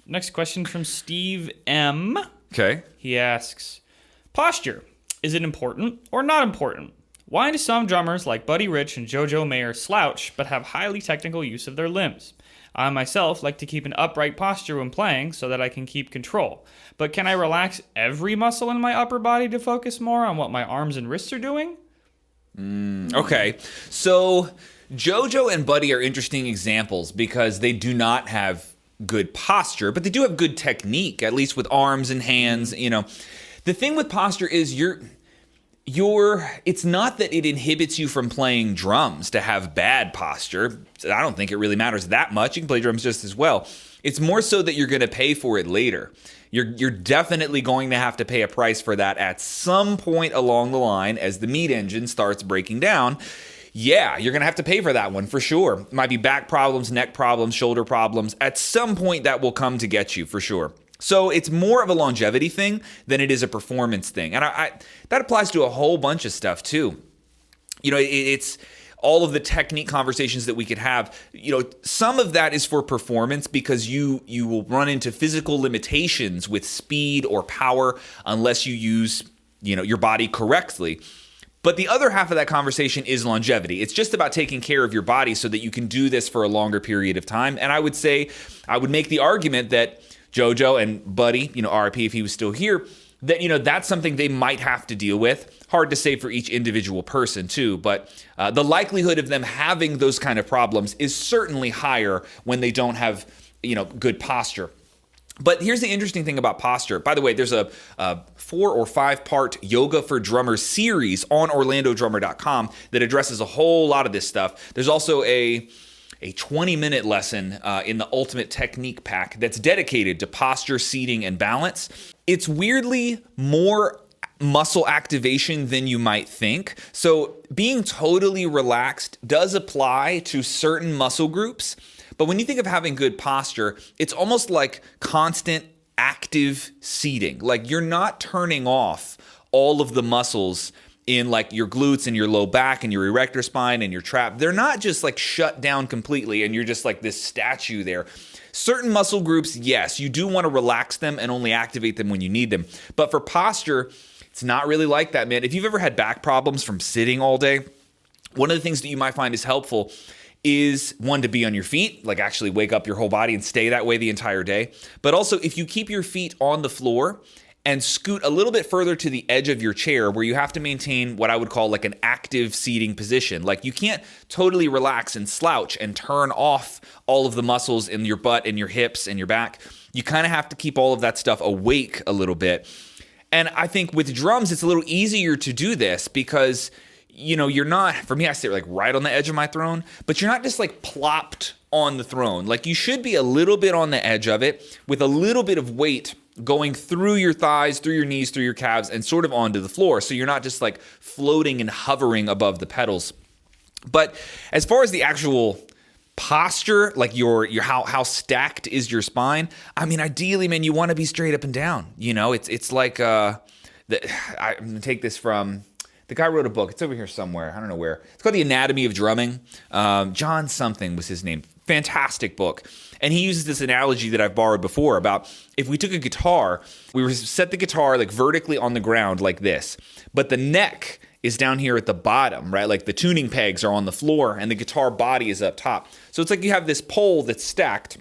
Next question from Steve M. Okay. He asks, posture, is it important or not important? Why do some drummers like Buddy Rich and JoJo Mayer slouch but have highly technical use of their limbs? I myself like to keep an upright posture when playing so that I can keep control. But can I relax every muscle in my upper body to focus more on what my arms and wrists are doing? Okay. So JoJo and Buddy are interesting examples because they do not have good posture, but they do have good technique, at least with arms and hands. You know, the thing with posture is it's not that it inhibits you from playing drums to have bad posture. I don't think it really matters that much. You can play drums just as well. It's more so that you're going to pay for it later. You're definitely going to have to pay a price for that at some point along the line as the meat engine starts breaking down. Yeah, you're going to have to pay for that one for sure. It might be back problems, neck problems, shoulder problems. At some point that will come to get you for sure. So it's more of a longevity thing than it is a performance thing. And that applies to a whole bunch of stuff too. You know, it's all of the technique conversations that we could have. You know, some of that is for performance because you will run into physical limitations with speed or power unless you use, you know, your body correctly. But the other half of that conversation is longevity. It's just about taking care of your body so that you can do this for a longer period of time. And I would make the argument that JoJo and Buddy, you know, RIP if he was still here, that, you know, that's something they might have to deal with. Hard to say for each individual person too, but the likelihood of them having those kind of problems is certainly higher when they don't have, you know, good posture. But here's the interesting thing about posture. By the way, there's a 4 or 5 part Yoga for Drummers series on OrlandoDrummer.com that addresses a whole lot of this stuff. There's also a 20-minute lesson in the Ultimate Technique Pack that's dedicated to posture, seating, and balance. It's weirdly more muscle activation than you might think. So being totally relaxed does apply to certain muscle groups. But when you think of having good posture, it's almost like constant active seating. Like you're not turning off all of the muscles in like your glutes and your low back and your erector spine and your trap. They're not just like shut down completely and you're just like this statue there. Certain muscle groups, yes, you do want to relax them and only activate them when you need them. But for posture, it's not really like that, man. If you've ever had back problems from sitting all day, one of the things that you might find is helpful is one, to be on your feet, like actually wake up your whole body and stay that way the entire day. But also if you keep your feet on the floor and scoot a little bit further to the edge of your chair where you have to maintain what I would call like an active seating position. Like you can't totally relax and slouch and turn off all of the muscles in your butt and your hips and your back. You kind of have to keep all of that stuff awake a little bit. And I think with drums, it's a little easier to do this because, you know, you're not, for me, I sit like right on the edge of my throne, but you're not just like plopped on the throne. Like you should be a little bit on the edge of it with a little bit of weight going through your thighs, through your knees, through your calves, and sort of onto the floor. So you're not just like floating and hovering above the pedals. But as far as the actual posture, like your how stacked is your spine, I mean, ideally, man, you want to be straight up and down. You know, it's like I'm gonna take this from the guy wrote a book. It's over here somewhere. I don't know where. It's called The Anatomy of Drumming. John something was his name. Fantastic book. And he uses this analogy that I've borrowed before about if we took a guitar, we were set the guitar like vertically on the ground like this, but the neck is down here at the bottom, right? Like the tuning pegs are on the floor and the guitar body is up top. So it's like you have this pole that's stacked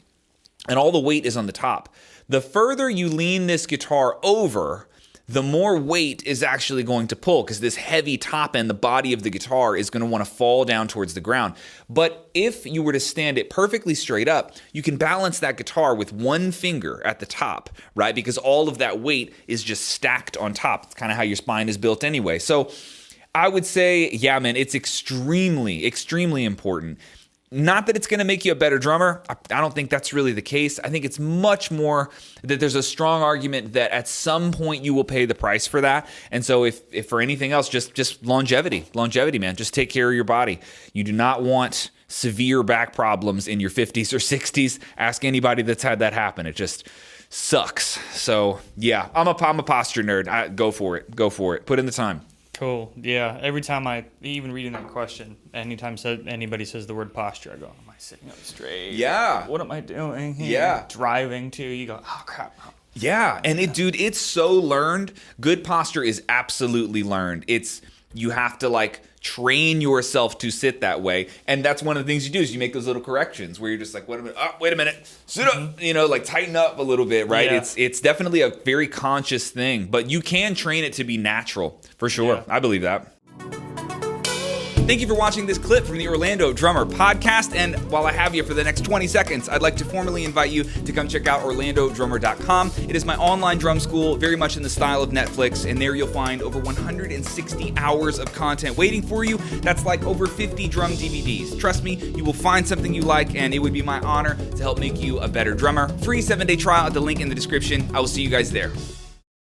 and all the weight is on the top. The further you lean this guitar over, the more weight is actually going to pull because this heavy top end, the body of the guitar, is going to want to fall down towards the ground. But if you were to stand it perfectly straight up, you can balance that guitar with one finger at the top, right? Because all of that weight is just stacked on top. It's kind of how your spine is built anyway. So I would say, yeah, man, it's extremely, extremely important. Not that it's going to make you a better drummer. I don't think that's really the case. I think it's much more that there's a strong argument that at some point you will pay the price for that. And so if for anything else, just longevity, man, just take care of your body. You do not want severe back problems in your 50s or 60s. Ask anybody that's had that happen. It just sucks. So yeah, I'm a posture nerd. Go for it. Put in the time. Cool. Yeah. Every time even reading that question, anytime anybody says the word posture, I go, oh my I sitting up straight? Yeah. What am I doing here? Yeah. Driving too. You go, oh crap. Yeah, and it's so learned. Good posture is absolutely learned. You have to like train yourself to sit that way, and that's one of the things you do is you make those little corrections where you're just like, wait a minute, sit up, like tighten up a little bit, right? Yeah. It's definitely a very conscious thing, but you can train it to be natural for sure. Yeah. I believe that. Thank you for watching this clip from the Orlando Drummer Podcast. And while I have you for the next 20 seconds, I'd like to formally invite you to come check out orlandodrummer.com. It is my online drum school, very much in the style of Netflix. And there you'll find over 160 hours of content waiting for you. That's like over 50 drum DVDs. Trust me, you will find something you like, and it would be my honor to help make you a better drummer. Free 7-day trial at the link in the description. I will see you guys there.